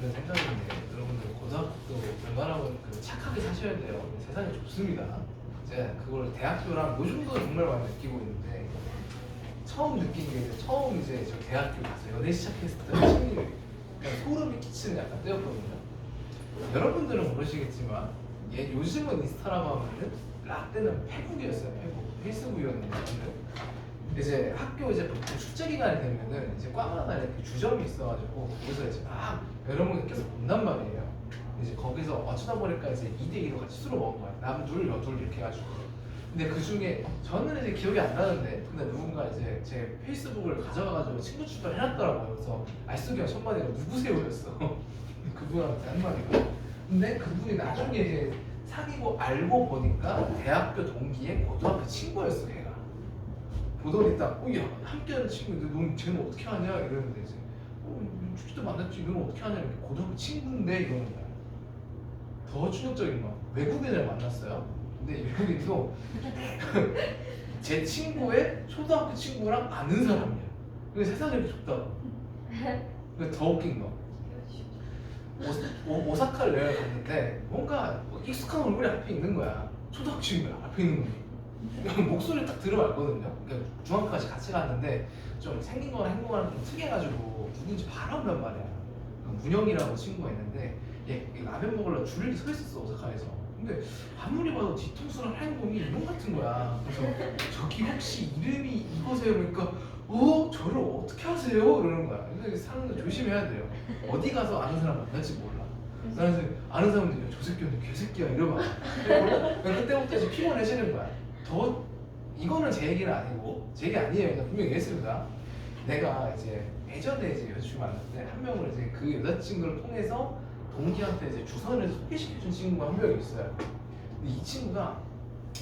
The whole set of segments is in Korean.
드는 생각인데 여러분들 고등학교 웬만하면 착하게 사셔야 돼요. 세상이 좁습니다. 제가 그걸 대학교랑 요즘도 정말 많이 느끼고 있는데 처음 느낀 게 처음 이제 저 대학교 가서 연애 시작했을 때 친구들이 그냥 소름이 끼치는 약간 때였거든요. 여러분들은 모르시겠지만 요즘은 인스타라고 하면은 라떼는 페북이었어요. 페북 페이스북이었는데 이제 학교 이제 보통 축제 기간이 되면은 이제 과마다 이렇게 주점이 있어가지고 거기서 이제 막 여러분들 계속 본단 말이에요. 이제 거기서 어쩌다 보니까 이제 2대2로 같이 술을 먹은 거야. 남둘 여둘 이렇게 해가지고. 근데 그 중에 저는 이제 기억이 안 나는데 근데 누군가 이제 제 페이스북을 가져가가지고 친구 추가를 해놨더라고요. 그래서 알쏘기가 첫 마디가 누구세요였어. 그분한테 한 마디가. 근데 그분이 나중에 이제 사귀고 알고 보니까 대학교 동기의 고등학교 친구였어 걔가. 보더니 딱, 야, 함께하는 친구인데 넌 쟤는 어떻게 하냐? 이러는데 이제 축제도 만났지, 너는 어떻게 하냐? 이렇게 고등학교 친구인데 이러는 거야. 더 충격적인 건 외국인을 만났어요. 근데 외국인도 제 친구의 초등학교 친구랑 아는 사람이야. 근데 세상이 이렇게 좁다고. 근데 더 웃긴 거 오사카를 여행을 갔는데 뭔가 익숙한 얼굴이 앞에 있는 거야. 초등학교 친구야 앞에 있는 놈이. 목소리를 딱 들으면 알거든요. 그러니까 중학교까지 같이 갔는데 좀 생긴 거나 행동하는 좀 특이해가지고 누군지 바라온단 말이야. 문영이라고 친구가 있는데 얘 라면 먹으러 줄이 서 있었어 오사카에서. 근데 아무리 봐도 뒤통수랑 행동이 이놈 같은 거야. 그래서 저기 혹시 이름이 이거세요? 그러니까 저를 어떻게 하세요? 이러는 거야. 그래서 사는 거 조심해야 돼요. 어디 가서 아는 사람 만날지 몰라. 나는 아는 사람들이 저 새끼는 개새끼야 이러봐. 그때부터 이제 피곤해지는 거야. 더 이거는 제 얘기는 아니고 제 얘기 아니에요. 그냥 분명히 얘기했습니다. 내가 이제 예전에 이제 여자친구 만났는데 한 명을 이제 그 여자친구를 통해서 동기한테 이제 주선을 소개시켜준 친구가 한 명이 있어요. 근데 이 친구가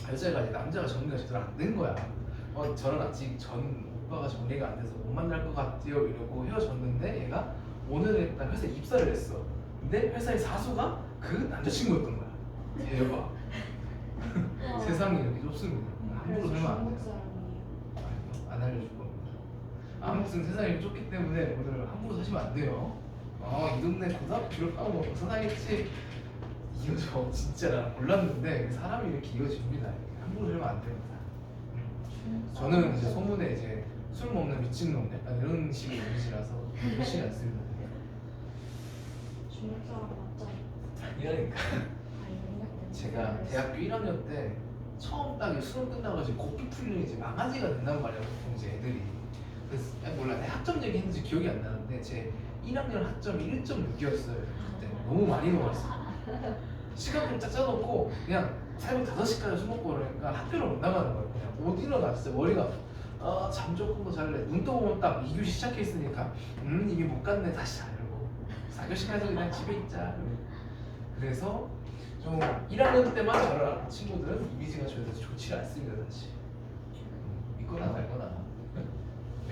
여자가 이제 남자가 정리가 제대로 안 된 거야. 저는 아직 전 오빠가 정리가 안 돼서 못 만날 것 같아요 이러고 헤어졌는데 얘가 오늘 일단 회사에 입사를 했어. 근데 회사의 사수가 그 남자친구였던 거야. 대박. 세상이 이렇게 좁습니다. 함부로 살면 안 돼요. 안 알려줄 겁니다. 아무튼 세상이 좁기 때문에 오늘 함부로 사시면 안 돼요. 이 동네 고등학교 졸업하고 어서 살겠지. 이거 진짜 나 몰랐는데 사람이 이렇게 이어집니다. 함부로 살면 안 됩니다. 저는 이제 소문에 이제 술 먹는 미친놈 약간 이런 식의 이미지라서 그렇지 않습니다. 중국 사람 맞잖아. 이러니까 제가 대학교 1학년 때 처음 딱 수능 끝나가지고 고삐 풀리는 이제 망아지가 된단 말이야 보통 이제 애들이. 그래서 몰라 내 학점 얘기했는지 기억이 안 나는데 제 1학년 학점이 1.6이었어요 그때. 너무 많이 먹었어. 시간표 딱 짜놓고 그냥 새벽 5시까지 술 먹고 그러니까 학교를 못 나가는 거예요. 그냥 못 일어나. 진짜 머리가 잠 조금 더 잘래. 눈 떠보면 딱 2교시 시작했으니까 이게 못 갔네. 다시 자려고 4교시까지 그냥 집에 있자. 그래서 좀 1학년 때만 저를 아는 친구들은 이미지가 저에서 좋지 않습니다. 사실 믿거나 말거나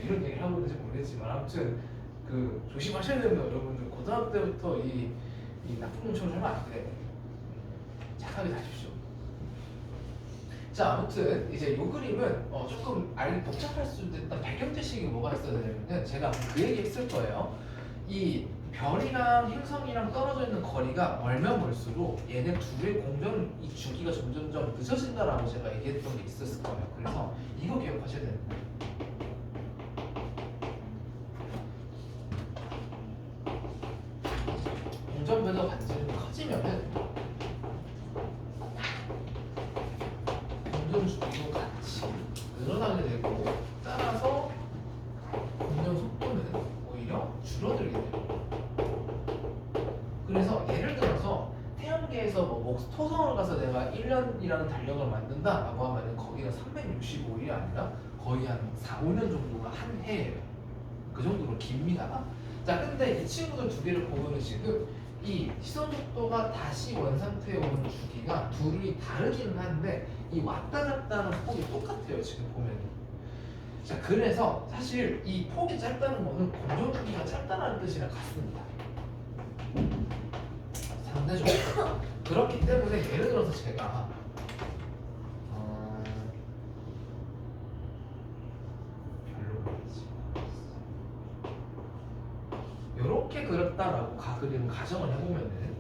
이런 얘기를 하고 있는지 모르겠지만 아무튼 그 조심하셔야 됩니다. 여러분들 고등학교 때부터 이 나쁜 놈처럼 살면 안 돼. 착하게 사십시오. 자, 아무튼 이제 요 그림은 조금 알기 복잡할 수도 있다. 배경 지식이 뭐가 있어야 되냐면 제가 그 얘기 했을 거예요. 이 별이랑 행성이랑 떨어져 있는 거리가 멀면 멀수록 얘네 둘의 공전 이 주기가 점점점 늦어진다라고 제가 얘기했던 게 있었을 거예요. 그래서 이거 기억하셔야 됩니다. 공전배도 반지름이 커지면은 공전 주기도 같이 늘어나게 되고 따라서 공전 속도는 오히려 줄어들게 돼요. 그래서 예를 들어서 태양계에서 토성을 가서 내가 1년이라는 달력을 만든다라고 하면은 거기가 365일이 아니라 거의 한 4, 5년 정도가 한 해예요. 그 정도로 깁니다. 자, 근데 이 친구들 두 개를 보면은 지금 이 시선 속도가 다시 원상태에 오는 주기가 둘이 다르기는 한데 이 왔다 갔다 하는 폭이 똑같아요. 지금 보면은. 자, 그래서 사실 이 폭이 짧다는 거는 공전 주기가 짧다는 뜻이랑 같습니다. 상대적으로. 그렇기 때문에 예를 들어서 제가 별로 그렇지 이렇게 그렸다 같다라고 그림을 가정을 해보면은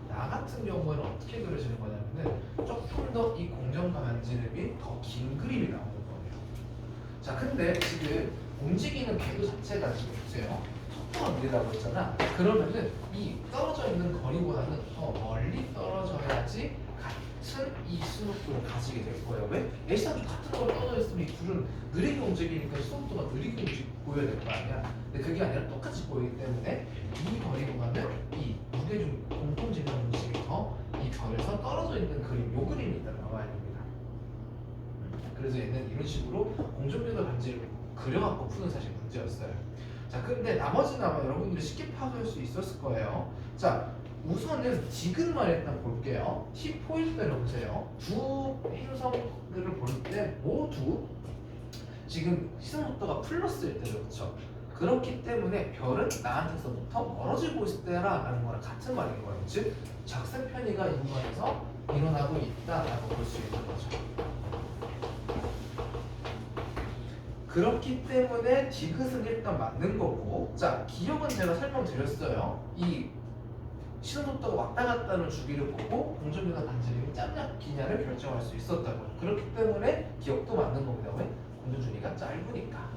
나 같은 경우에는 어떻게 그려지는 거냐면은 조금 더 이 공정과 반지름이 더 긴 그림이 나오는 거예요. 자, 근데 지금 움직이는 궤도 자체가 지금 보세요. 속도가 느리다고 했잖아. 그러면은 이 떨어져 있는 거리보다는 더 멀리 떨어져야지 같은 이 신호도를 가지게 될 거예요. 왜? A쌍이 같은 거리 떨어져 있으면 이 둘은 느리게 움직이니까 신호도가 느리게 보여야 될 거 아니야. 근데 그게 아니라 똑같이 보이기 때문에 이 거리보다는 이 무게중 공통지능 음식이 더 이 별에서 떨어져 있는 그림, 요 그림이 일단 나와야 됩니다. 그래서 얘는 이런 식으로 공정궤도 반지를 그려갖고 푸는 사실 문제였어요. 자, 근데 나머지는 아마 여러분들이 쉽게 파악할 수 있었을 거예요. 자, 우선은 지금만 일단 볼게요. T4일 때를 보세요. 두 행성들을 볼 때 모두 지금 시선 속도가 플러스일 때죠, 그렇죠? 그렇기 때문에 별은 나한테서부터 멀어지고 있을 때라는 거랑 같은 말인 거예요. 즉, 적색 편의가 이 구간에서 일어나고 있다라고 볼 수 있는 거죠. 그렇기 때문에 디귿은 일단 맞는 거고, 자, 기억은 제가 설명드렸어요. 이 시선 속도가 왔다 갔다 하는 주기를 보고 공정궤도 반지름이 짧냐 기냐를 결정할 수 있었다고요. 그렇기 때문에 기억도 맞는 겁니다. 왜? 공정 주기가 짧으니까.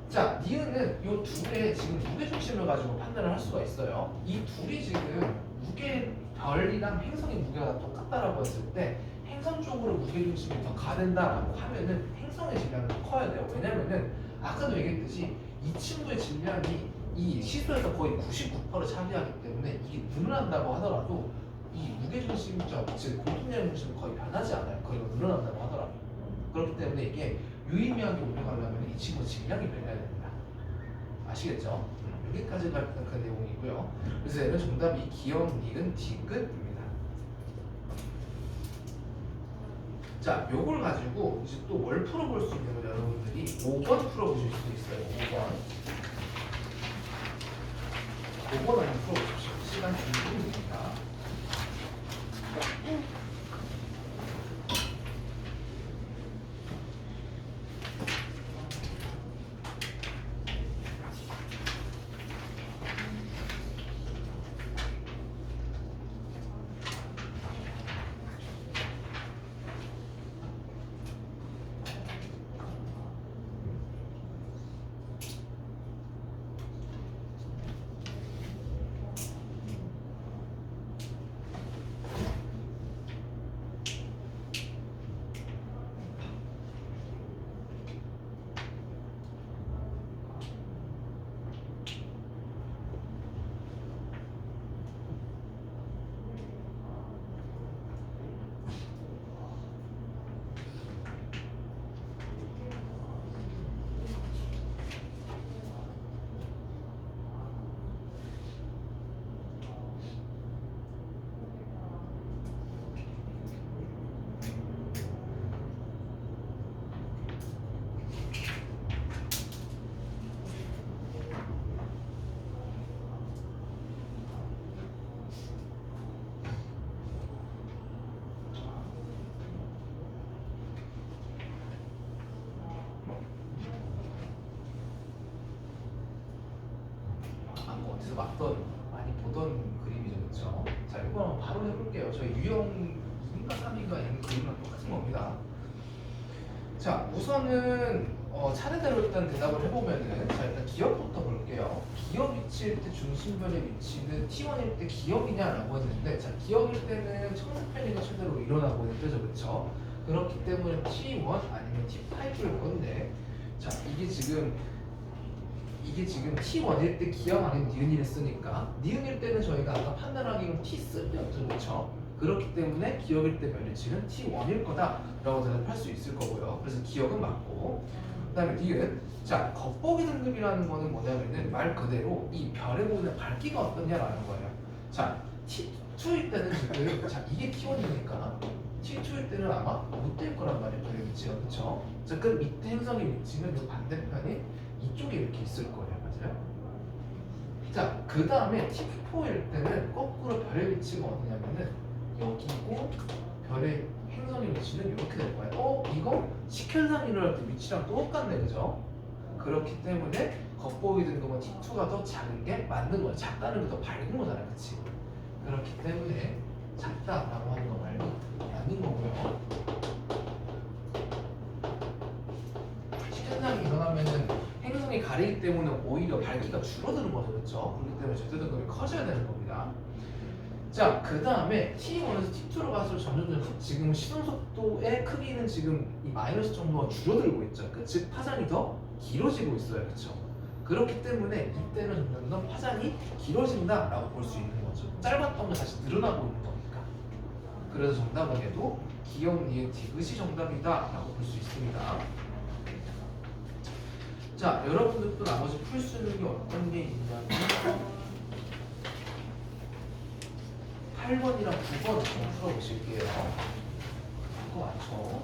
자, 니은은 이 둘의 지금 무게 중심을 가지고 판단을 할 수가 있어요. 이 둘이 지금 무게 별이랑 행성의 무게가 똑같다라고 했을 때 행성 쪽으로 무게 중심이 더 가된다라고 하면은 행성의 질량이 더 커야 돼요. 왜냐면은 아까도 얘기했듯이 이 친구의 질량이 이 시소에서 거의 99%를 차지하기 때문에 이게 늘어난다고 하더라도 이 무게 중심적 즉 공통량 중심은 거의 변하지 않아요. 그리고 늘어난다고 하더라도. 그렇기 때문에 이게 유의미하게 올라가려면 이 친구 질량이 변해야 됩니다. 아시겠죠? 여기까지가 일단 그 내용이고요. 그래서 얘는 정답이 기억, 니은, 디귿입니다. 자, 요걸 가지고 이제 또 뭘 풀어볼 수 있는 건 여러분들이 5번 풀어보실 수 있어요. 5번. 5번 한번 풀어보십시오. 시간 2분입니다. 어디서 많이 보던 그림이죠, 그렇죠? 자, 이거 바로 해볼게요. 저희 유형 2인가 3인가 있는 그림이랑 똑같은 겁니다. 자, 우선은 차례대로 일단 대답을 해보면은, 자, 일단 기억부터 볼게요. 기억 위치일 때 중심별의 위치는 T1일 때 기억이냐라고 했는데, 자, 기억일 때는 청색 편의가 최대로 일어나고 있는 때죠, 그렇죠? 그렇기 때문에 T1 아니면 T5일 건데, 자, 이게 지금 T1일 때 기억 아닌 니은이를 쓰니까 니은일 때는 저희가 아까 판단하기로 T3였죠, 그렇죠? 그렇기 때문에 기억일 때 별위치는 T1일 거다라고 대답할 수 있을 거고요. 그래서 기억은 맞고, 그 다음에 니은, 자, 겉보기 등급이라는 거는 뭐냐면은 말 그대로 이 별에 보는 밝기가 어떠냐라는 거예요. 자, T2일 때는 지금 자, 이게 T1이니까 T2일 때는 아마 못 될 거란 말이에요, 별의 위치가, 그렇죠? 자, 그럼 이때 행성의 위치는 이 반대편이 이쪽에 이렇게 있을 거예요. 맞아요? 자, 그 다음에 T4일 때는 거꾸로 별의 위치가 어디냐면은 여기고 별의 행성의 위치는 이렇게 될 거예요. 이거 식현상 일어날 때 위치랑 똑같네, 그죠? 그렇기 때문에 겉보기 등급은 T2가 더 작은 게 맞는 거야. 작다는 게 더 밝은 거잖아, 그치? 그렇기 때문에 작다라고 하는 거 말고 맞는 거고요. 식현상이 일어나면은 행성이 가리기 때문에 오히려 밝기가 줄어드는 거죠, 그렇죠? 그렇기 때문에 절대 등급이 커져야 되는 겁니다. 자, 그 다음에 T1에서 T2로 갈수록 점점 지금 시동 속도의 크기는 지금 이 마이너스 정도가 줄어들고 있죠. 즉 파장이 더 길어지고 있어요, 그렇죠? 그렇기 때문에 이때는 점점 더 파장이 길어진다라고 볼 수 있는 거죠. 짧았던 게 다시 늘어나고 있는 거니까. 그래서 정답은 얘도 기억 니은 디귿이 정답이다라고 볼 수 있습니다. 자, 여러분들도 나머지 풀 수 있는 게 어떤 게 있냐면 8번이랑 9번 좀 풀어보실게요. 그거 맞죠?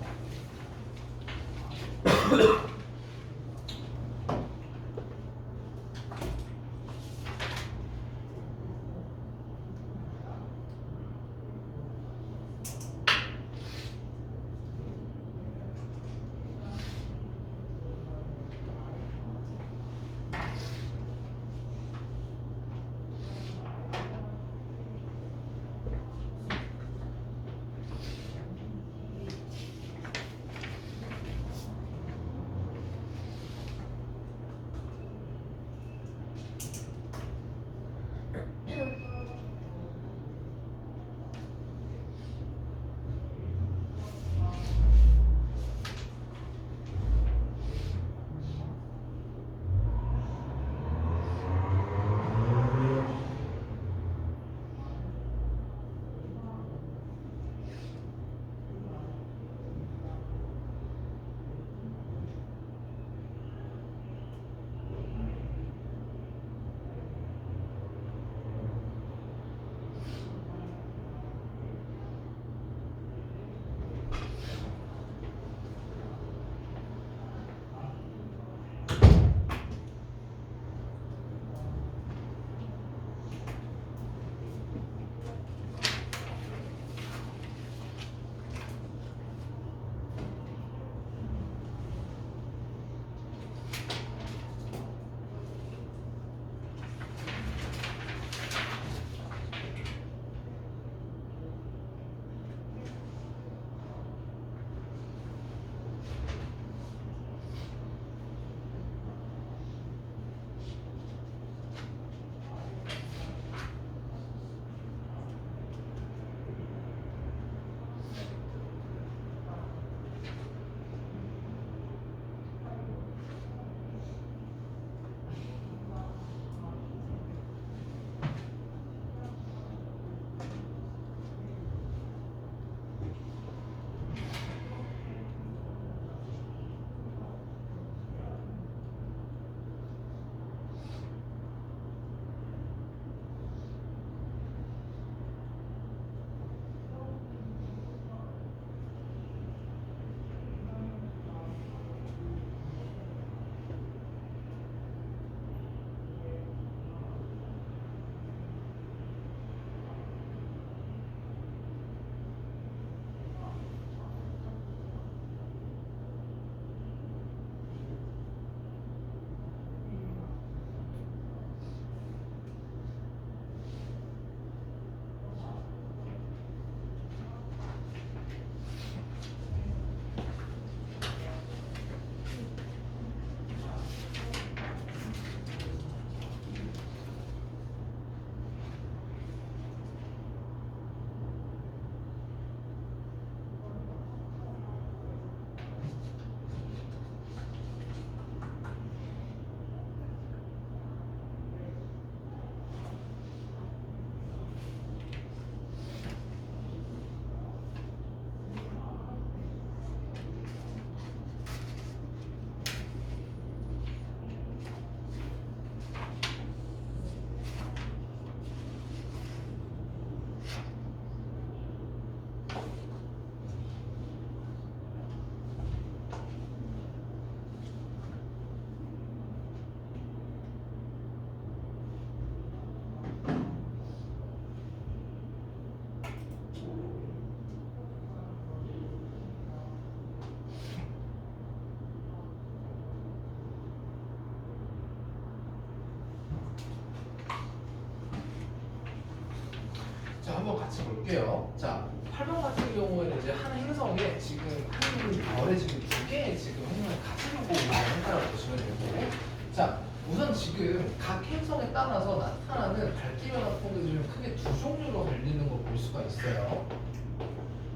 볼게요. 자, 8번 같은 경우에는 이제 한 행성에 지금 한 별에 지금 두 개의 지금 행성을 가지고 있는 행사라고 보시면 되고, 자, 우선 지금 각 행성에 따라서 나타나는 밝기 변화 폭이 좀 크게 두 종류로 갈리는 걸 볼 수가 있어요.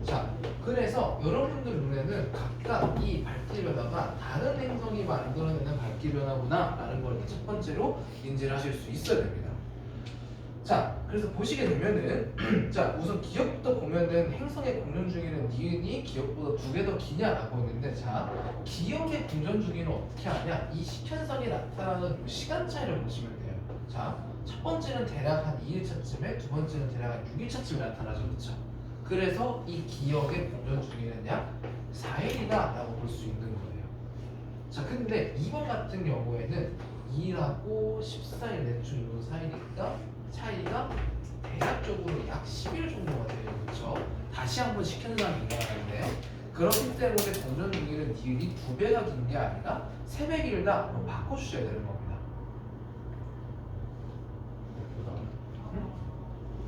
자, 그래서 여러분들 눈에는 각각 이 밝기 변화가 다른 행성이 만들어내는 밝기 변화구나라는 걸 첫 번째로 인지를 하실 수 있어야 됩니다. 자, 그래서 보시게 되면은 자, 우선 기억부터 보면은 행성의 공전 주기는 니은이 기억보다 2배 더 기냐라고 했는데, 자, 기억의 공전 주기는 어떻게 하냐? 이 시편성이 나타나는 이 시간 차이를 보시면 돼요. 자, 첫 번째는 대략 한 2일차쯤에, 두 번째는 대략 한 6일차쯤에 나타나죠, 그렇죠? 그래서 이 기억의 공전 주기는 약 4일이다라고 볼 수 있는 거예요. 자, 근데 2번 같은 경우에는 2일하고 14일 대충 요 사이니까 차이가 대략적으로 약 10일 정도가 돼요, 그렇죠? 다시 한번 시켜나가는 일어나는데, 그렇기 때문에 공전 주기는 니은이 2배가 긴 게 아니라 3배 길다로 바꿔주셔야 되는 겁니다.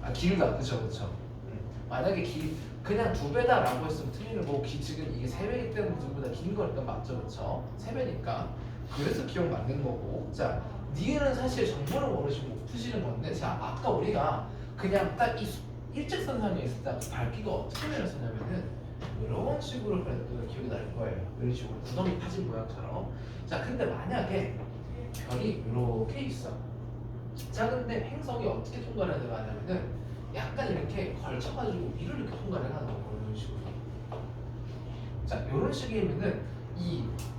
아, 길다, 그쵸, 그쵸. 만약에 그냥 2배다라고 했으면 틀리는 거고, 지금 이게 3배이기 때문에 2배보다 긴 거니까 맞죠, 그쵸? 3배니까. 그래서 기억 만든 거고. 자, 니은은 사실 정보를 모르시고 못 푸시는 건데, 자, 아까 우리가 그냥 딱 이 일직선상에 있을 때 밝기가 어떻게 내렸었냐면은 이런 식으로 그랬던 기억이 날 거예요. 이런 식으로 구덩이 파진 모양처럼. 자, 근데 만약에 별이 이렇게 있어. 자, 근데 행성이 어떻게 통과를 해야 되냐면은 약간 이렇게 걸쳐가지고 위로 이렇게 통과를 하는 거예요. 이런 식으로. 자, 이런 식이면은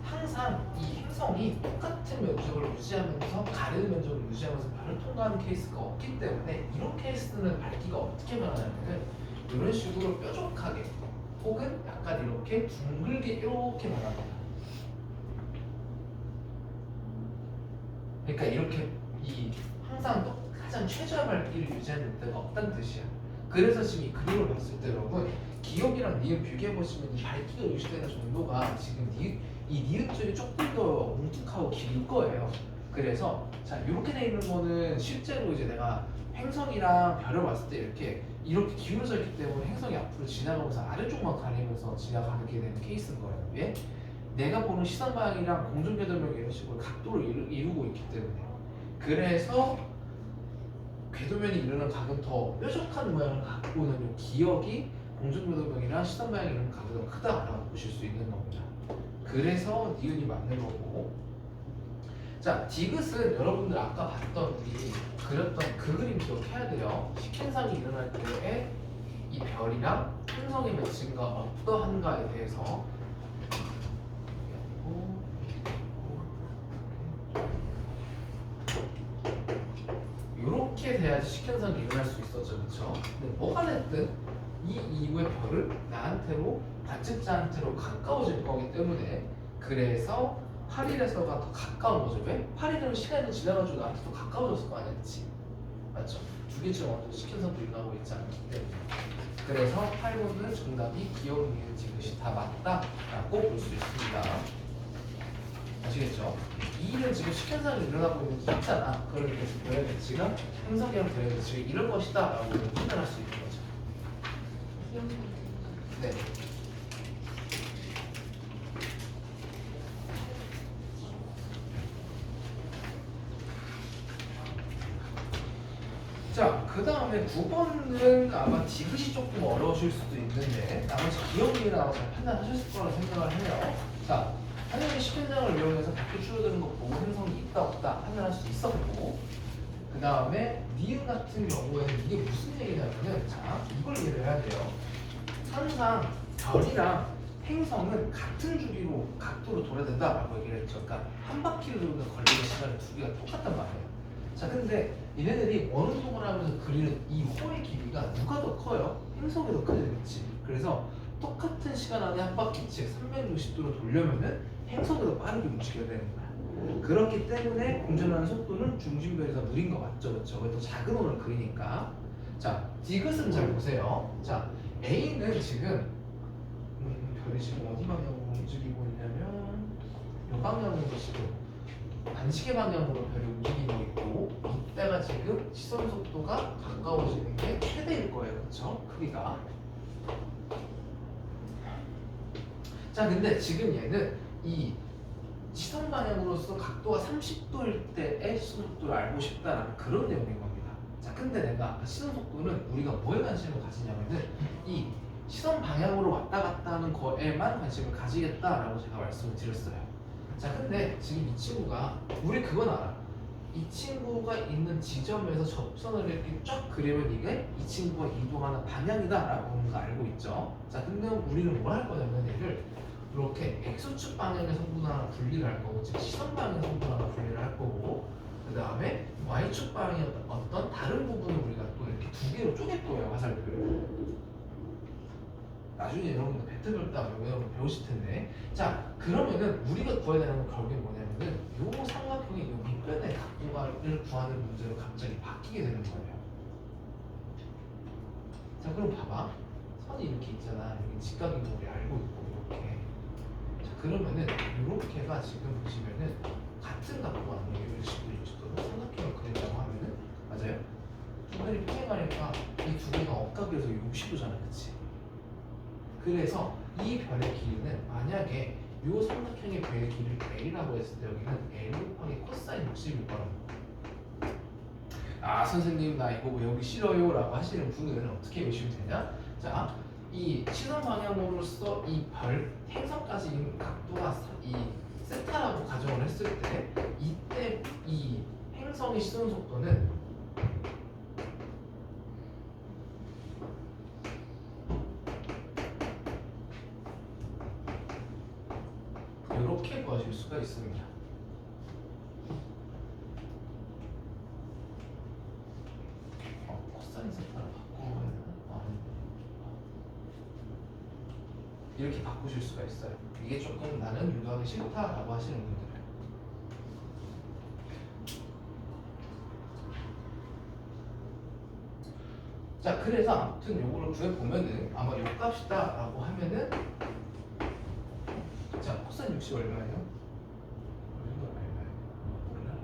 항상 이 행성이 똑같은 면적을 유지하면서 가르는 면적을 유지하면서 별을 통과하는 케이스가 없기 때문에, 이런 케이스는 밝기가 어떻게 변하냐면은 이런 식으로 뾰족하게 혹은 약간 이렇게 둥글게 이렇게 변합니다. 그러니까 이렇게 항상 가장 최저의 밝기를 유지하는 데가 없다는 뜻이야. 그래서 지금 이 그림을 봤을 때 여러분, 기억이랑 니은 비교해 보시면 이 밝기가 유지되는 정도가 지금 이 니은 줄이 조금 더 뭉툭하고 길 거예요. 그래서 자, 이렇게 돼 있는 거는 실제로 이제 내가 행성이랑 별을 봤을 때 이렇게 기울어져 있기 때문에 행성이 앞으로 지나가면서 아래쪽만 가리면서 지나가게 되는 케이스인 거예요. 왜? 내가 보는 시선 방향이랑 공중 궤도명이 이런 식으로 각도를 이루고 있기 때문에. 그래서 궤도면이 이루는 각은 더 뾰족한 모양을 갖고 있는 이 기억이 공중궤도명이랑 시선 방향이 이루는 각보다 크다라고 보실 수 있는 겁니다. 그래서 니은이 맞는 거고. 자, 디귿은 여러분들 아까 봤던 우리 그렸던 그 그림 기억해야 돼요. 식행상이 일어날 때에 이 별이랑 행성의 매칭과 어떠한가에 대해서 이렇게 돼야지 식현상이 일어날 수 있었죠, 그렇죠? 근데 뭐가 됐든 이 이후의 별을 나한테로 관측자한테로 가까워질 거기 때문에, 그래서 8일에서가 더 가까운 거죠. 왜? 8일은 시간이 지나가지고 나한테 더 가까워졌을 거 아니야, 그치? 맞죠? 두 개처럼 완전 식현상도 일어나고 있지 않기 때문에. 그래서 8번은 정답이 기억, 니은, 디귿이 다 맞다라고 볼 수 있습니다. 아시겠죠? 2는 지금 식현상이 일어나고 있는 게 있잖아. 그러니까 별의 배치가 행성이랑 별의 배치가 이런 것이다 라고 판단할 수 있는 거죠. 네. 자, 그 다음에 9번은 아마 디귿이 조금 어려우실 수도 있는데, 나머지 기억력이 아마 잘 판단하셨을 거라 생각을 해요. 자, 당연히 식현상을 이용해서 밖에 줄어드는 거 보고 행성이 있다 없다 판단할 수 있었고, 그 다음에 니은 같은 경우에는 이게 무슨 얘기냐면은, 자, 이걸 이해를 해야 돼요. 항상 별이랑 행성은 같은 주기로 각도로 돌아야 된다라고 얘기를 했죠. 그러니까 한 바퀴를 도는 걸리는 시간은 두 개가 똑같단 말이에요. 자, 근데 얘네들이 어느 동을 하면서 그리는 이 호의 길이가 누가 더 커요? 행성이 더 크지, 그렇지? 그래서 똑같은 시간 안에 한 바퀴 즉 360도로 돌려면은 행성이 더 빠르게 움직여야 되는 거야. 그렇기 때문에 공전하는 속도는 중심별이 더 느린 거 맞죠? 그렇죠? 왜 더 작은 원을 그리니까. 자, 디귿은 잘 보세요. 자, A는 지금 별이 지금 어디 방향으로 움직이고 있냐면 이 방향으로 지금 반시계 방향으로 별이 움직이고 있고 이때가 지금 시선 속도가 가까워지는 게 최대일 거예요. 그렇죠? 크기가. 자, 근데 지금 얘는 이 시선 방향으로서 각도가 30도일 때의 시선 속도를 알고 싶다라는 그런 내용인 겁니다. 자, 근데 내가 아까 시선 속도는 우리가 뭐에 관심을 가지냐면은 이 시선 방향으로 왔다 갔다 하는 거에만 관심을 가지겠다라고 제가 말씀을 드렸어요. 자, 근데 지금 이 친구가 우리 그건 알아. 이 친구가 있는 지점에서 접선을 이렇게 쫙 그리면 이게 이 친구가 이동하는 방향이다라고 하는 거 알고 있죠. 자, 근데 우리는 뭘 할 거냐면 얘를 이렇게 X축 방향의 성분 하나 분리를 할 거고, 즉 시선 방향의 성분 하나 분리를 할 거고, 그 다음에 Y축 방향의 어떤 다른 부분을 우리가 또 이렇게 두 개로 쪼갤 거예요, 화살표를. 나중에 여러분들 배트별 따 여러분 배우실 텐데. 자, 그러면은 우리가 구해야 되는 건 결국에 뭐냐면은 요 삼각형의 요 밑변의 각도를 구하는 문제로 갑자기 바뀌게 되는 거예요. 자, 그럼 봐봐. 선이 이렇게 있잖아. 여기 직각인 거 우리 알고 있고 이렇게. 자, 그러면은 이렇게가 지금 보시면은 같은 각도가 아니에요. 60도 삼각형을 그린다고 하면은 맞아요? 두 개를 피해가니까 이 두 개가 엇각이어서 60도잖아, 그치? 그래서 이 별의 길이는 만약에 이 삼각형의 별의 길이를 L이라고 했을 때 여기는 L 곱하기 코사인 60일 거라고. 아, 선생님 나 이거 외우기 싫어요 라고 하시는 분은 어떻게 외우시면 되냐? 자, 이 시선 방향으로서 이 별 행성까지 있는 각도가 이 세타라고 가정을 했을 때 이때 이 행성의 시선 속도는 이렇게 구하실 수가 있습니다. 코사인 세타로 바꾸면 이렇게 바꾸실 수가 있어요. 이게 조금 나는 유도하기 싫다라고 하시는 분들은. 자, 그래서 아무튼 요거를 구해보면은 아마 요 값이다라고 하면은 자, 코사인 60 얼마예요? 몰라.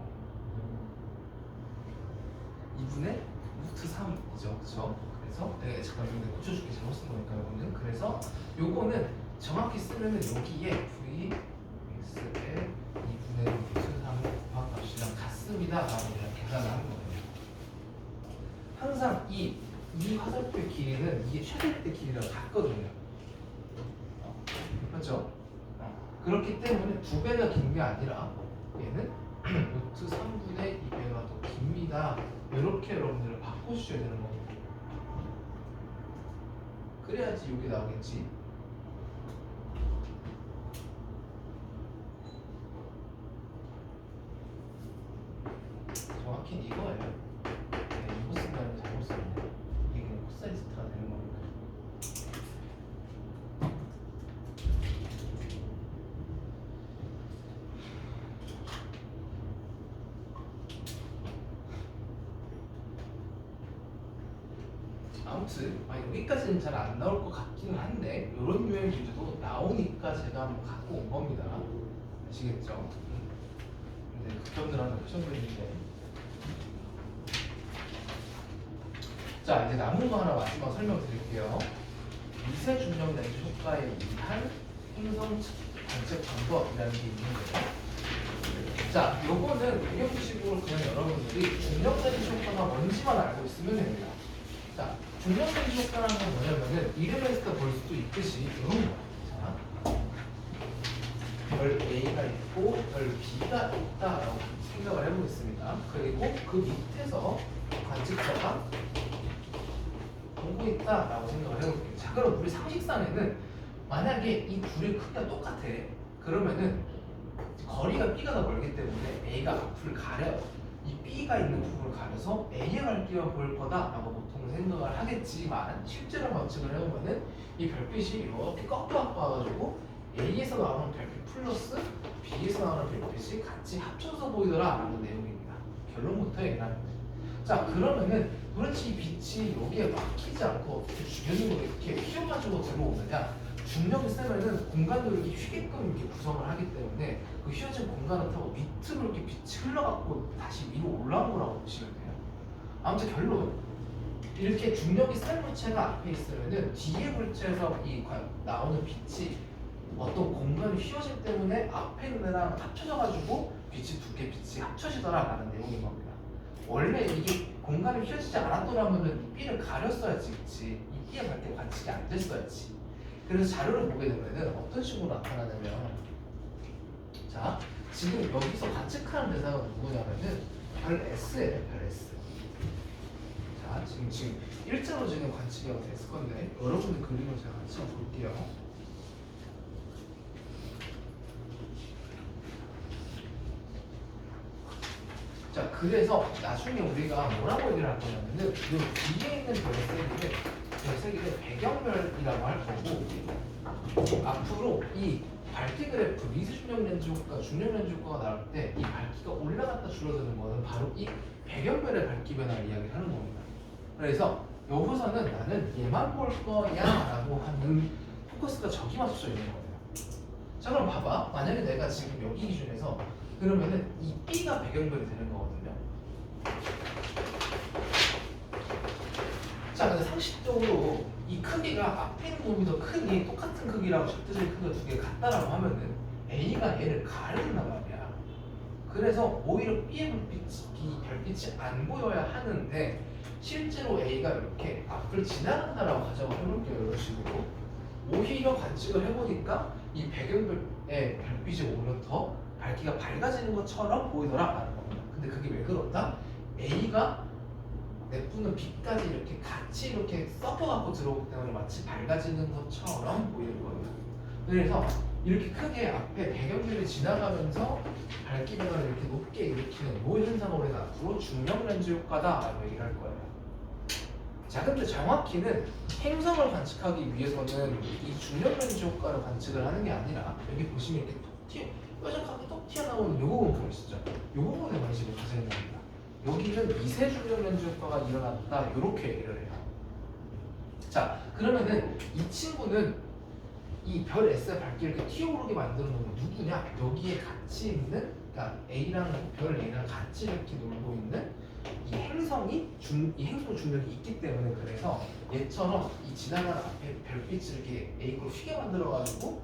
2분의 루트 3이죠, 그렇죠? 그래서 내가 잠깐 여기 고쳐줄게 잘못 쓴 거니까 이거는. 그래서 요거는 정확히 쓰면은 여기에 v x의 2분의 루트 3의 곱한 값이랑 같습니다라고 그냥 계산을 하는 거예요. 항상 이 화살표의 길이는 이게 최대일 때 길이랑 같거든요. 맞죠? 그렇기 때문에 두 배가 긴 게 아니라 얘는 루트 3분의 2배가 더 깁니다. 이렇게 여러분들은 바꿔주셔야 되는 겁니다. 그래야지 이게 나오겠지. 정확히는 이거예요. 네, 이거 쓴다는 게 잘못 썼네. 이게 그냥 코사인 세타가 되는 겁니다. 아무튼 여기까지는 잘 안 나올 것 같기는 한데 이런 유형 문제도 나오니까 제가 한번 갖고 온 겁니다. 아시겠죠? 근데 극혐들 하나 표정들인데. 자, 이제 남은 거 하나 마지막 설명드릴게요. 미세 중력 렌즈 효과에 의한 행성 관측 방법이라는 게 있는데요. 자, 요거는 응용식으로 그냥 여러분들이 중력 렌즈 효과가 뭔지만 알고 있으면 됩니다. 자, 중력 렌즈 효과라는 건 뭐냐면은 이름에서 볼 수도 있듯이 이런 거예요. 자, 별 A가 있고 별 B가 있다라고 생각을 해보겠습니다. 그리고 그 밑에서 관측자가 보고 있다라고 생각을 해볼게요. 자, 그럼 우리 상식상에는 만약에 이 둘의 크기가 똑같아. 그러면은 거리가 B가 더 멀기 때문에 A가 앞을 가려요. 이 B가 있는 부분을 가려서 A의 밝기가 보일 거다라고 보통 생각을 하겠지만 실제로 관측을 해보면은 이 별빛이 이렇게 꺾여갖고 와가지고 A에서 나오는 별빛 플러스 B에서 나오는 별빛이 같이 합쳐서 보이더라라는 내용입니다. 결론부터 얘기를 하는 거죠. 자, 그러면은 도대체 이 빛이 여기에 막히지 않고 어떻게 주변으로 이렇게 휘어가지고 들어오느냐? 중력이 세면은 공간도 이렇게 휘게끔 이렇게 구성을 하기 때문에 그 휘어진 공간을 타고 밑으로 이렇게 빛이 흘러갖고 다시 위로 올라온 거라고 보시면 돼요. 아무튼 결론 이렇게 중력이 센 물체가 앞에 있으면은 뒤에 물체에서 나오는 빛이 어떤 공간이 휘어짐 때문에 앞에 있는 애랑 합쳐져가지고 빛이 두 개 빛이 합쳐지더라라는 내용인 겁니다. 원래 이게 공간이 휘어지지 않았더라면은 이 B를 가렸어야지, 그치? 이 B의 밝기가 관측이 안 됐어야지. 그래서 자료를 보게 되면은 어떤 식으로 나타나냐면, 자, 지금 여기서 관측하는 대상은 누구냐면은 별 S예요, 별 S. 자, 지금 일자로 지금 관측이 됐을 건데 여러분의 그림을 제가 같이 한번 볼게요. 자, 그래서 나중에 우리가 뭐라고 얘기를 할 거냐면은 이 뒤에 있는 별세기를 배경별이라고 할 거고, 앞으로 이 밝기 그래프 미세중력 렌즈 효과, 중력 렌즈 효과가 나올 때 이 밝기가 올라갔다 줄어드는 거는 바로 이 배경별의 밝기 변화를 이야기를 하는 겁니다. 그래서 여기서는 나는 얘만 볼 거야 라고 하는 포커스가 저기 맞춰져 있는 거예요. 자, 그럼 봐봐. 만약에 내가 지금 여기 기준에서 그러면은 이 B가 배경별이 되는 거거든요. 자, 근데 상식적으로 이 크기가 앞에 있는 놈이 더 크니 똑같은 크기라고 절대적인 크기가 두 개가 같다라고 하면은 A가 얘를 가린단 말이야. 그래서 오히려 B의 별빛이 안 보여야 하는데 실제로 A가 이렇게 앞을 지나간다라고 가정을 해볼게요. 이런 식으로. 오히려 관측을 해보니까 이 배경별의 별빛이 오히려 더 밝기가 밝아지는 것처럼 보이더라라는 겁니다. 근데 그게 왜 그렇다? A가 내뿜는 빛까지 이렇게 같이 이렇게 섞여갖고 들어오기 때문에 마치 밝아지는 것처럼 보이는 겁니다. 그래서 이렇게 크게 앞에 배경별이 지나가면서 밝기 변화를 이렇게 높게 일으키는 이 현상을 우리가 앞으로 중력 렌즈 효과다라고 얘기를 할 거예요. 자, 근데 정확히는 행성을 관측하기 위해서는 이 중력 렌즈 효과를 관측을 하는 게 아니라 여기 보시면 이렇게 뾰족하게 똑 튀어나오는 요 부분 보이시죠? 요 부분에 관심을 가져야 됩니다. 여기는 미세 중력 렌즈 효과가 일어났다 이렇게 얘기를 해요. 자, 그러면은 이 친구는 이 별 S의 밝기를 이렇게 튀어오르게 만드는 건 누구냐? 여기에 같이 있는, 그러니까 A랑 별 A랑 같이 이렇게 놀고 있는 이 행성이 이 행성 중력이 있기 때문에, 그래서 얘처럼 이 지나가는 앞에 별빛을 이렇게 A로 휘게 만들어가지고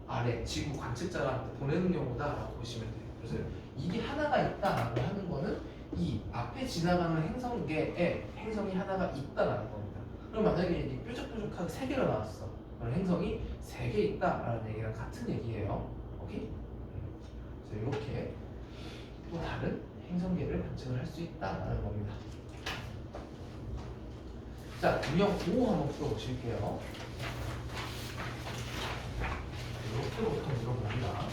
아래 지구 관측자한테 보내는 경우다라고 보시면 돼요. 그래서 이게 하나가 있다라고 하는 거는 이 앞에 지나가는 행성계에 행성이 하나가 있다라는 겁니다. 그럼 만약에 이게 뾰족뾰족하게 세 개가 나왔어. 그럼 행성이 세 개 있다라는 얘기랑 같은 얘기예요. 오케이? 그래서 이렇게 또 다른 행성계를 관측을 할 수 있다라는 겁니다. 자, 유형 5 한번 풀어보실게요. 이렇게부터 물어봅니다.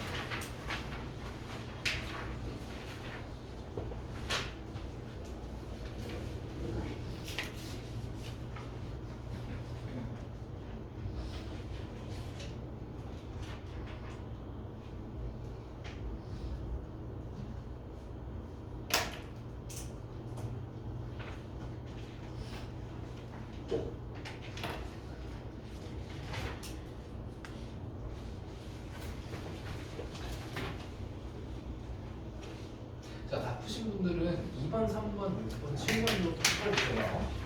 자, 다 푸신 분들은 2번, 3번, 6번, 7번으로 풀어주세요.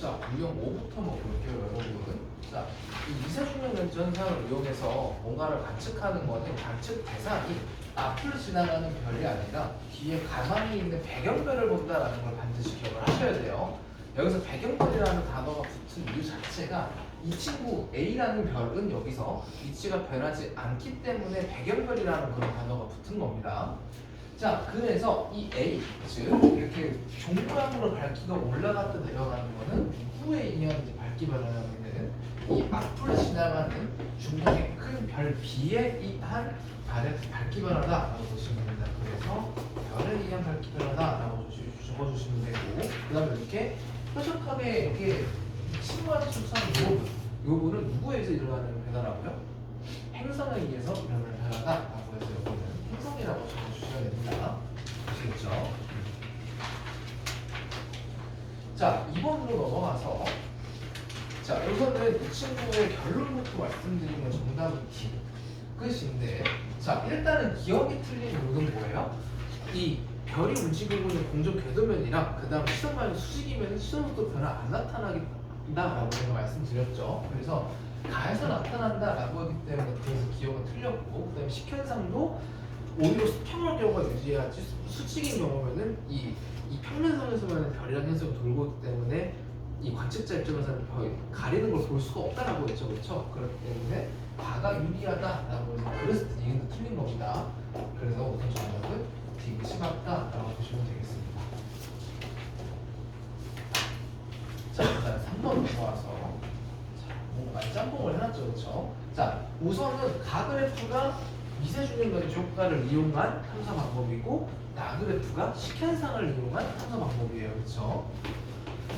자, 유형 5부터 한번 볼게요, 여러분. 자, 이 이사중력 렌즈 현상을 이용해서 뭔가를 관측하는 거는 관측 대상이 앞으로 지나가는 별이 아니라 뒤에 가만히 있는 배경별을 본다라는 걸 반드시 기억을 하셔야 돼요. 여기서 배경별이라는 단어가 붙은 이유 자체가 이 친구 A라는 별은 여기서 위치가 변하지 않기 때문에 배경별이라는 그런 단어가 붙은 겁니다. 자, 그래서 이 A, 즉 이렇게 종 모양으로 밝기가 올라갔다 내려가는 거는 누구에 의한 이제 밝기 변화냐면은 이 앞으로 지나가는 중력의 큰 별 B에 의한 밝기 변화다라고 보시면 됩니다. 그래서 별에 의한 밝기 변화다라고 적어주시면 되고, 그다음에 이렇게 뾰족하게 이렇게 친구한테 추천한 요 부분은 누구에 의해서 일어나는 변화라고요? 행성에 의해서 일어나는 변화다라고 해서 이거는 행성이라고 적어주셔야 됩니다. 아시겠죠? 자, 2번으로 넘어가서, 자, 여기서는 이 친구의 결론부터 말씀드리면 정답은 D 끝인데, 자, 일단은 기억이 틀린 이유는 뭐예요? 이 별이 움직이고 있는 공정 궤도면이랑 그 다음 시선 방향 수직이면 시선 속도 변화 안 나타나긴다라고 제가 말씀드렸죠. 그래서 가에서 나타난다라고 하기 때문에 그래서 기억은 틀렸고, 그 다음에 식현상도 오히려 수평할 경우가 유지해야지 수직인 경우면은 이 평면선에서만 별이라는 현상이 돌고 있기 때문에 이 관측자 입장에서는 별 가리는 걸 볼 수가 없다라고 했죠, 그렇죠? 그렇기 때문에 가가 유리하다라고 해서 그래서 이유는 틀린 겁니다. 그래서 우선 정답은 디귿이 맞다라고 보시면 되겠습니다. 자, 일단 3번 넘어와서 뭔가 많이 짬뽕을 해놨죠, 그렇죠? 자, 우선은 가그래프가 미세중력 렌즈 효과를 이용한 탐사 방법이고, 나그래프가 식현상을 이용한 탐사 방법이에요, 그렇죠?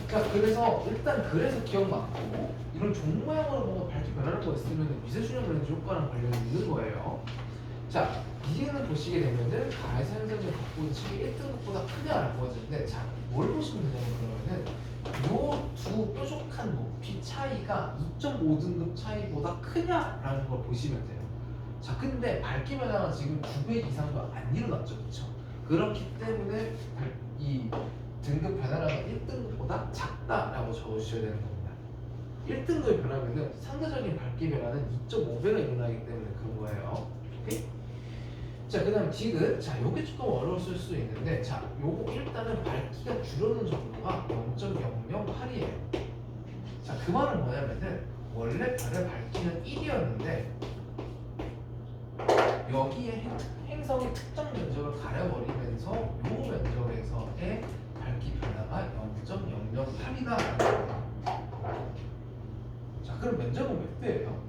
자, 그래서 일단 그래서 기억 맞고, 이런 종 모양으로 뭔가 밝게 변하는 거 있으면 미세중력 렌즈 효과랑 관련이 있는 거예요. 자, 이해는 보시게 되면은 가에서 현상을 갖고 있는 층이 1등급보다 크냐라고 보여지는데, 자, 뭘 보시면 되냐면 그러면은 요 두 뾰족한 높이 차이가 2.5등급 차이보다 크냐라는 걸 보시면 돼요. 자, 근데 밝기 변화가 지금 2배 이상도 안 일어났죠, 그렇죠? 그렇기 때문에 이 등급 변화량은 1등급보다 작다라고 적어주셔야 되는 겁니다. 1등급이 변하면은 상대적인 밝기 변화는 2.5배가 일어나기 때문에 그런 거예요. 오케이? 자, 그 다음 디귿. 자, 요게 조금 어려웠을 수 있는데, 자, 요거 일단은 밝기가 줄어드는 정도가 0.008이에요. 자, 그 말은 뭐냐면은 원래 별의 밝기는 1이었는데 여기에 행성의 특정 면적을 가려버리면서 요 면적에서의 밝기 변화가 0.008이다. 자, 그럼 면적은 몇 배예요?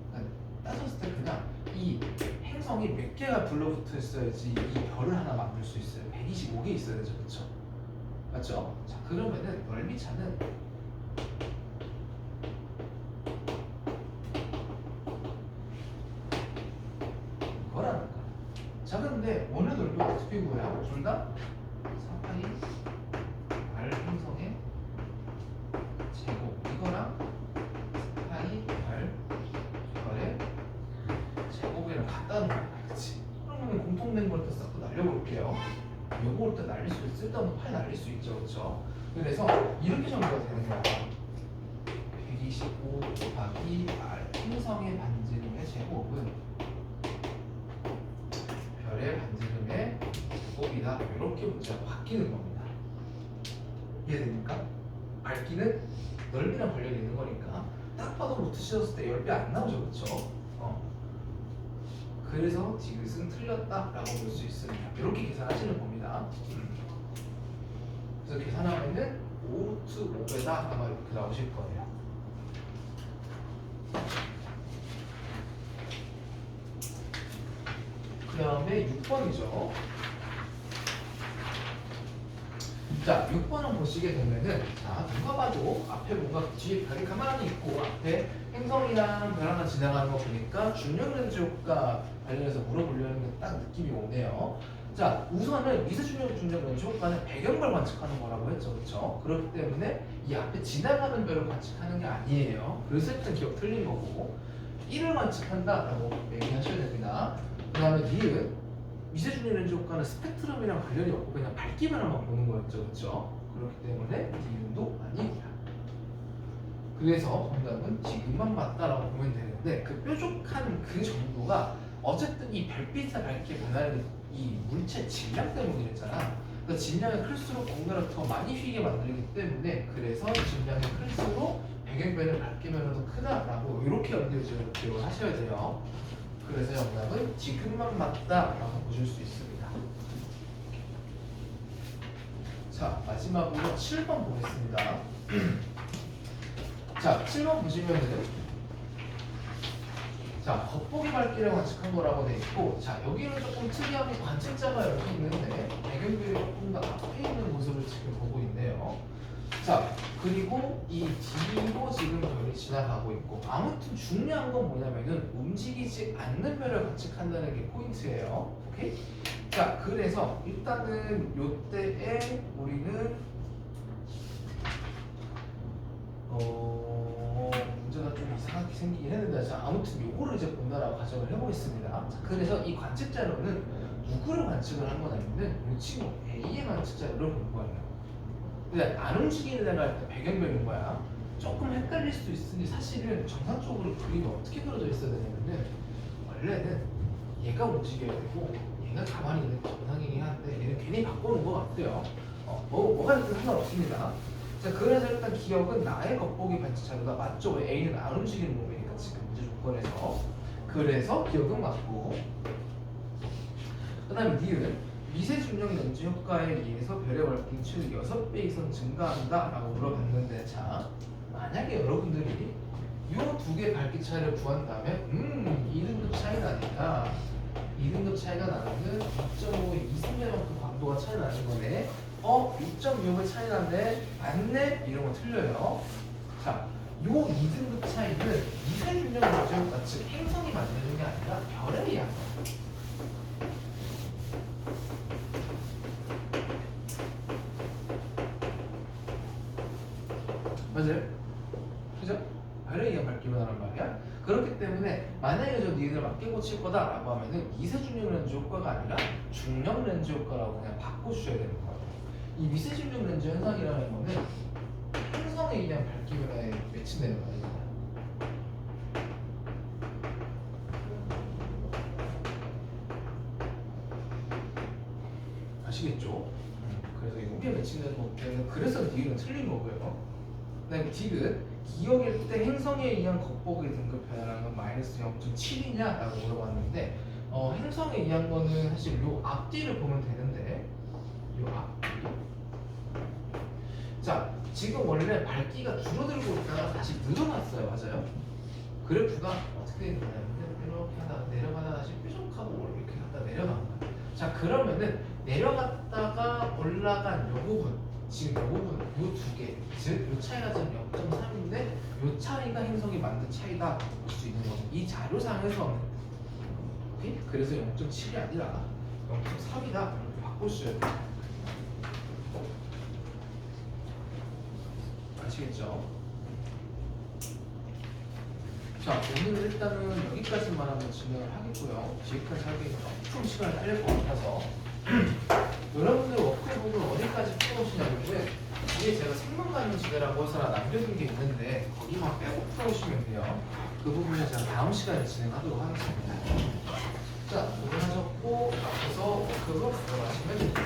따졌을 때 그냥 이 행성이 몇 개가 둘러붙어 있어야지 이 별을 하나 만들 수 있어요. 125개 있어야 되죠, 그렇죠? 맞죠? 자, 그러면은 넓이 차는 이거라는 거야. 자, 근데 원래 넓이가 어떻게 구해요? 둘 다 4파이 R 행성의 제곱, 이거랑 4파이 R 별의 제곱이랑 같다는 거야, 그렇지? 그러면 공통된 걸 또 싹 또 날려볼게요. 요걸 또 날릴 수 있을 때 한번 8 날릴 수 있죠, 그렇죠? 그래서 이렇게 정리가 되는 거야. 125 곱하기 R 행성의 반지름의 제곱은 별의 반지름의 제곱이다. 이렇게 문제가 바뀌는 겁니다. 이해됩니까? 밝기는 넓이랑 관련이 있는 거니까 딱 봐도 루트 씌웠을 때 10배 안 나오죠, 그렇죠? 그래서 디귿은 틀렸다라고 볼 수 있습니다. 이렇게 계산하시는 겁니다. 그래서 계산하면은 5루트 5배다 아마 이렇게 나오실 거예요. 그 다음에 6번이죠. 자, 6번은 보시게 되면은, 자, 누가 봐도 앞에 뭔가 뒤에 별이 가만히 있고 앞에 행성이랑 별 하나 지나가는 거 보니까 중력 렌즈 효과 관련해서 물어보려는 게 딱 느낌이 오네요. 자, 우선은 미세중력 렌즈 효과는 배경별 관측하는 거라고 했죠, 그렇죠? 그렇기 때문에 이 앞에 지나가는 별을 관측하는 게 아니에요. 그래서 일단 기억 틀린 거고, 1을 관측한다라고 얘기하셔야 됩니다. 그 다음에 니은 미세중력 렌즈 효과는 스펙트럼이랑 관련이 없고 그냥 밝기 변화만 보는 거였죠, 그렇죠? 그렇기 때문에 니은도 아니고요. 그래서 정답은 지금만 맞다라고 보면 되는데 그 뾰족한 그 정도가 어쨌든 이 별빛의 밝기에 변하는 이 물체 질량 때문이랬잖아. 그러니까 질량이 클수록 공간을 더 많이 휘게 만들기 때문에 그래서 질량이 클수록 배경변의 밝기 변화도 크다라고 이렇게 연결지어서 기억을 하셔야 돼요. 그래서 정답은 지금만 맞다라고 보실 수 있습니다. 자, 마지막으로 7번 보겠습니다. 자, 7번 보시면은 자, 겉보기 밝기를 관측한 거라고 돼 있고, 자, 여기는 조금 특이하게 관측자가 여기 있는데 배경별이 조금 더 앞에 있는 모습을 지금 보고 있네요. 자, 그리고 이 뒤로 지금 별이 지나가고 있고, 아무튼 중요한 건 뭐냐면은 움직이지 않는 별을 관측한다는 게 포인트예요. 오케이? 자, 그래서 일단은 요때에 우리는 문제가 좀 이상하게 생기긴 했는데, 자, 아무튼 요거를 이제 본다라고 가정을 해보겠습니다. 자, 그래서 이 관측자료는 누구를 관측을 한 거냐면은 이 친구 A의 관측자료를 본 거예요. 근데 안 움직이는 애가 일단 배경별인 거야. 조금 헷갈릴 수도 있으니 사실은 정상적으로 그림이 어떻게 그려져 있어야 되냐면은 원래는 얘가 움직여야 되고 얘가 가만히 있는 게 정상이긴 한데 얘는 괜히 바꿔놓은 것 같아요. 뭐가 있든 상관없습니다. 자, 그래서 일단 기억은 나의 겉보기 관측자료가 맞죠? 왜 A는 안 움직이는 몸이니까 지금 문제 조건에서. 그래서 기억은 맞고, 그 다음에 D는 미세 중력 렌즈 효과에 의해서 별의 밝기는 최소 6배 이상 증가한다 라고 물어봤는데, 자, 만약에 여러분들이 이 두 개 밝기 차이를 구한 다음에 2등급 차이가 아니라 2등급 차이가 나는 2.5의 2승계만큼 광도가 차이 나는 거네. 6.6의 차이 나네. 맞네? 이런 거 틀려요. 자, 요 2등급 차이는 미세 중력 렌즈 효과, 즉 행성이 만드는 게 아니라 별에 의한 거. 맞아요? 그죠? 별에 의한 밝기 변화란 말이야. 그렇기 때문에 만약에 저 니은을 맞게 고칠 거다라고 하면은 미세 중력 렌즈 효과가 아니라 중력 렌즈 효과라고 그냥 바꿔주셔야 되는 거예요. 이 미세 중력 렌즈 현상이라는 거는 행성에 의한 밝기 변화에 매칭되는 거예요. 아시겠죠? 그래서 이게 매칭되는 거기 때문에 그래서 니은은 틀린 거고요. 그다음에 D는 기억일 때 행성에 의한 겉보기 등급 변화라는 건 마이너스 0.7이냐라고 물어봤는데 행성에 의한 거는 사실 요 앞뒤를 보면 되는데 요 앞뒤. 자, 지금 원래 밝기가 줄어들고 있다가 다시 늘어났어요. 맞아요? 그래프가 어떻게 되냐면 이렇게 하다가 내려가다가 다시 뾰족하고 이렇게 갔다 내려간 거야. 자, 그러면은 내려갔다가 올라간 요 부분, 지금 요 부분, 요 두 개, 즉 요 차이가 지금 0.3인데 요 차이가 행성이 만든 차이다 볼 수 있는 거죠. 이 자료상에서는. 오케이? 그래서 0.7이 아니라 0.3이다 이렇게 바꾸셔야 돼요. 아시겠죠? 자, 오늘 일단은 여기까지만 한번 진행을 하겠고요. 지금까지 하기에는 좀 시간이 딸릴 것 같아서 여러분들 워크북을 어디까지 풀어오시냐면요, 뒤에 제가 생명관련 지대라고 해서 남겨둔 게 있는데 거기만 빼고 풀어오시면 돼요. 그 부분은 제가 다음 시간에 진행하도록 하겠습니다. 자, 고생하셨고 앞에서 워크북 들어가시면 됩니다.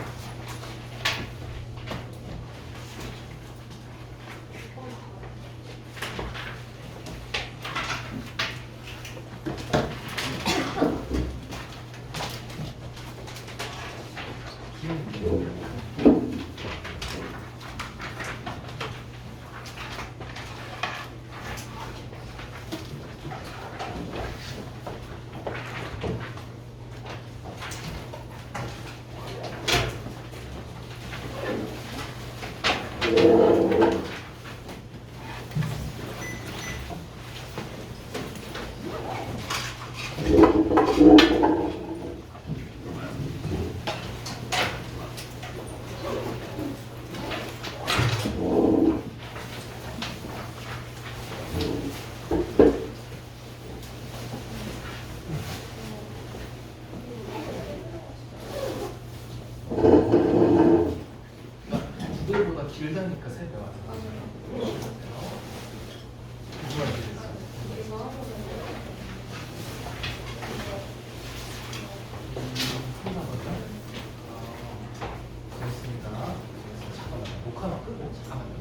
길다니까 3배 맞아요. 녹화만 끄고 잠깐만요.